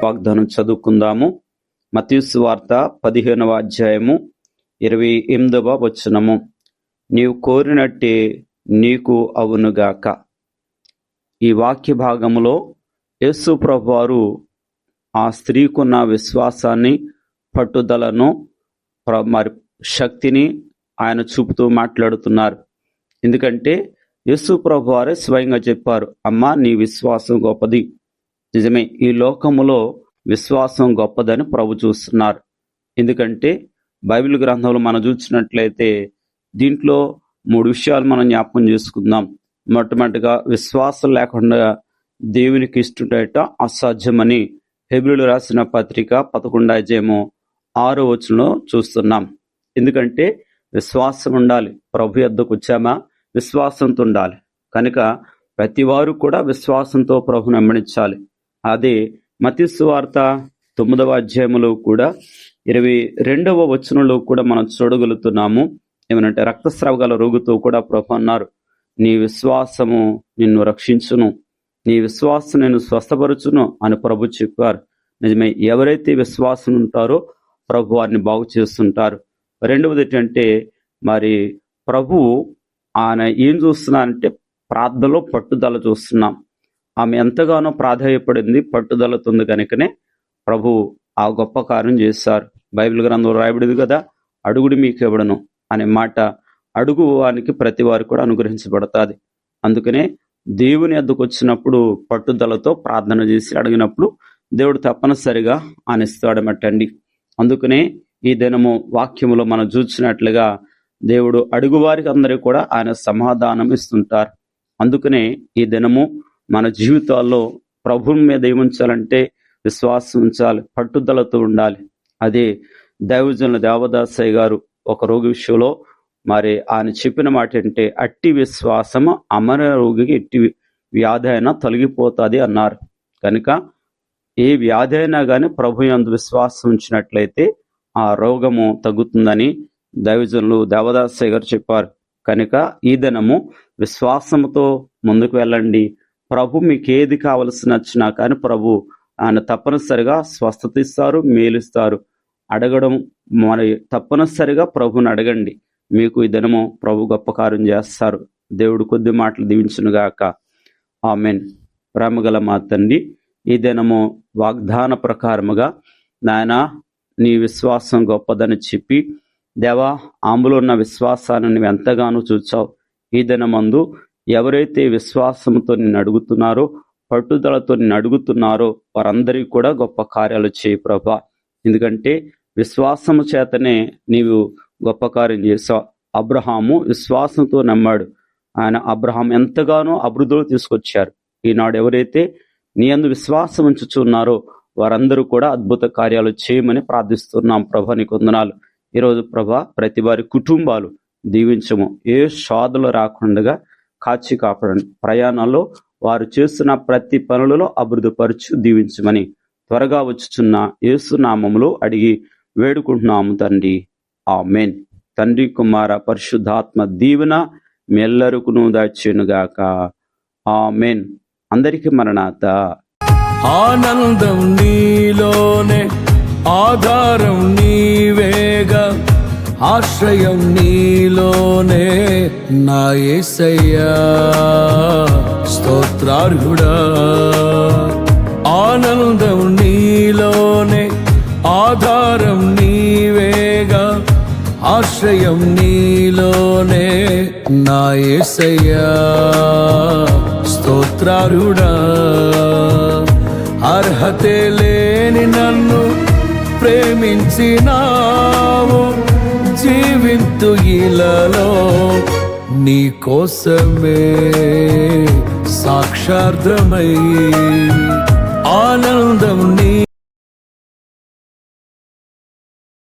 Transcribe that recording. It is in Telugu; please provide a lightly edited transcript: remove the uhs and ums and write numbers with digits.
వాగ్దానం చదువుకుందాము. మత్తయి సువార్త 15వ అధ్యాయము 28వ వచనము. నీవు కోరినట్టే నీకు అవునుగాక. ఈ వాక్య భాగములో యేసు ప్రభువారు ఆ స్త్రీకున్న విశ్వాసాన్ని, పట్టుదలను, మరి శక్తిని ఆయన చూపుతూ మాట్లాడుతున్నారు. ఎందుకంటే యేసు ప్రభువారే స్వయంగా చెప్పారు, అమ్మా నీ విశ్వాసం గొప్పది. నిజమే, ఈ లోకములో విశ్వాసం గొప్పదని ప్రభు చూస్తున్నారు. ఎందుకంటే బైబిల్ గ్రంథంలో మనం చూసినట్లయితే దీంట్లో 3 విషయాలు మనం జ్ఞాపకం చేసుకుందాం. మొట్టమొదటిగా విశ్వాసం లేకుండా దేవునికి ఇష్టట అసాధ్యమని హెబ్రీయులకు రాసిన పత్రిక 11వ అధ్యాయము 6వ వచనంలో చూస్తున్నాం. ఎందుకంటే విశ్వాసం ఉండాలి. ప్రభు యొద్దకు వచ్చామా విశ్వాసంతో ఉండాలి. కనుక ప్రతి వారు కూడా విశ్వాసంతో ప్రభుని వెంబడించాలి. అదే మత్తయి సువార్త 9వ అధ్యాయములో కూడా 22వ వచనంలో కూడా మనం చూడగలుగుతున్నాము. ఏమనంటే రక్తస్రావ రోగుతో కూడా ప్రభు అన్నారు, నీ విశ్వాసము నిన్ను రక్షించును, నీ విశ్వాసం నిన్ను స్వస్థపరచును అని ప్రభు చెప్పారు. నిజమే, ఎవరైతే విశ్వాసం ఉంటారో ప్రభు వారిని బాగు చేస్తుంటారు. రెండవది ఏంటంటే మరి ప్రభు ఆయన ఏం చూస్తున్నారంటే ప్రార్థనలో పట్టుదల చూస్తున్నాం. ఆమె ఎంతగానో ప్రాధాన్యపడింది, పట్టుదలతో కనుకనే ప్రభు ఆ గొప్ప కార్యం చేశారు. బైబిల్ గ్రంథంలో రాయబడింది కదా, అడుగుడి మీకు ఇవ్వడను అనే మాట అడుగు వానికి ప్రతి వారు కూడా అనుగ్రహించబడతాది. అందుకనే దేవుని వద్దకు వచ్చినప్పుడు పట్టుదలతో ప్రార్థన చేసి అడిగినప్పుడు దేవుడు తప్పనిసరిగా ఆనిస్తాడమటండి. అందుకనే ఈ దినము వాక్యములో మనం చూసినట్లుగా దేవుడు అడుగువారికి అందరికీ కూడా ఆయన సమాధానం ఇస్తుంటారు. అందుకనే ఈ దినము మన జీవితాల్లో ప్రభువు మీద ఏముంచాలంటే విశ్వాసం ఉంచాలి, పట్టుదలతో ఉండాలి. అదే దైవజనుల దేవదాసయ్య గారు ఒక రోగి విషయంలో మరి ఆయన చెప్పిన మాట ఏంటంటే, అట్టి విశ్వాసము అమర రోగికి ఎట్టి వ్యాధి అయినా తొలగిపోతుంది అన్నారు. కనుక ఏ వ్యాధి అయినా కానీ ప్రభు యందు విశ్వాసం ఉంచినట్లయితే ఆ రోగము తగ్గుతుందని దైవజనులు దేవదాసయ్య గారు చెప్పారు. కనుక ఈ దినము విశ్వాసంతో ముందుకు వెళ్ళండి. ప్రభు మీకు ఏది కావలసిన వచ్చినా కానీ ప్రభు ఆయన తప్పనిసరిగా స్వస్థత ఇస్తారు, మేలుస్తారు. అడగడం మరి తప్పనిసరిగా ప్రభుని అడగండి. మీకు ఈ దినము ప్రభు గొప్ప కార్యం చేస్తారు. దేవుడు కొద్ది మాటలు దీవించునుగాక. ఆమెన్. ప్రేమగల మా తండ్రి, ఈ దినము వాగ్దాన ప్రకారముగా నాయన నీ విశ్వాసం గొప్పదని చెప్పి దేవా ఆమెలో ఉన్న విశ్వాసాన్ని నువ్వు ఎంతగానో చూచావు. ఈ దినమందు ఎవరైతే విశ్వాసంతో నిన్ను అడుగుతున్నారో, పట్టుదలతో నిన్ను అడుగుతున్నారో వారందరికీ కూడా గొప్ప కార్యాలు చేయి ప్రభా. ఎందుకంటే విశ్వాసము చేతనే నీవు గొప్ప కార్యం చేసావు. అబ్రహాము విశ్వాసంతో నమ్మాడు. ఆయన అబ్రహాం ఎంతగానో అభివృద్ధిలో తీసుకొచ్చారు. ఈనాడు ఎవరైతే నీ యందు విశ్వాసం ఉంచుచున్నారో వారందరూ కూడా అద్భుత కార్యాలు చేయమని ప్రార్థిస్తున్నాం. ప్రభా నీకు వందనాలు. ఈరోజు ప్రభా ప్రతి వారి కుటుంబాలు దీవించము. ఏ శోధలు రాకుండా కాచి కాపాడండి. ప్రయాణాల్లో వారు చేస్తున్న ప్రతి పనులలో అభివృద్ధిపరచు దీవించమని త్వరగా వచ్చుచున్న యేసు నామములో అడిగి వేడుకుంటున్నాము తండ్రి. ఆమేన్. తండ్రి, కుమార, పరిశుద్ధాత్మ దీవెన మీ ఎల్లరికును దయచేయునుగాక. ఆమేన్. అందరికీ మరణాత. ఆనందం నీలోనే, ఆధారం నీవేగా, ఆశ్రయం నీలోనే నా యేసయ్యా, స్తోత్రార్హుడా. ఆనందం నీలోనే, ఆధారం నీవేగా, ఆశ్రయం నీలోనే నా యేసయ్యా, స్తోత్రార్హుడా. అర్హతే లేని నన్ను ప్రేమించినావు, జీవింతు ఇలలో నీ కోసమే సాక్షార్థమై. ఆనందం నీ